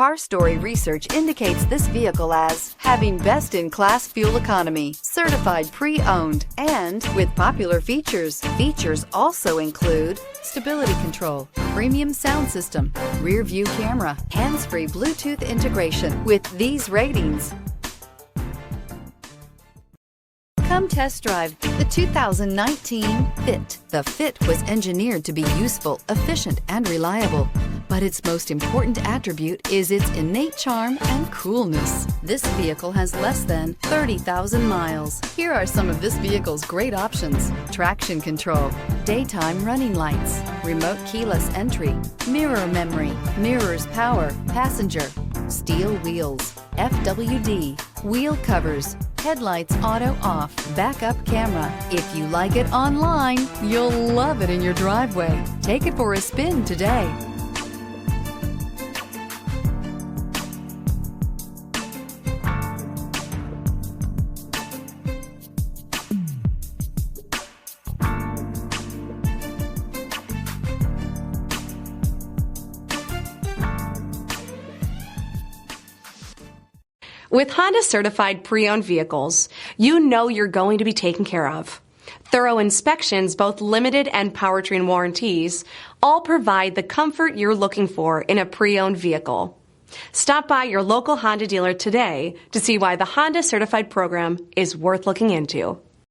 Car Story research indicates this vehicle as having best-in-class fuel economy, certified pre-owned, and with popular features. Features also include stability control, premium sound system, rear view camera, hands-free Bluetooth integration. With these ratings, come test drive the 2019 Fit. The Fit was engineered to be useful, efficient, and reliable. But its most important attribute is its innate charm and coolness. This vehicle has less than 30,000 miles. Here are some of this vehicle's great options: traction control, daytime running lights, remote keyless entry, mirror memory, mirrors power, passenger, steel wheels, FWD, wheel covers, headlights auto off, backup camera. If you like it online, you'll love it in your driveway. Take it for a spin today. With Honda certified pre-owned vehicles, you know you're going to be taken care of. Thorough inspections, both limited and powertrain warranties, all provide the comfort you're looking for in a pre-owned vehicle. Stop by your local Honda dealer today to see why the Honda certified program is worth looking into.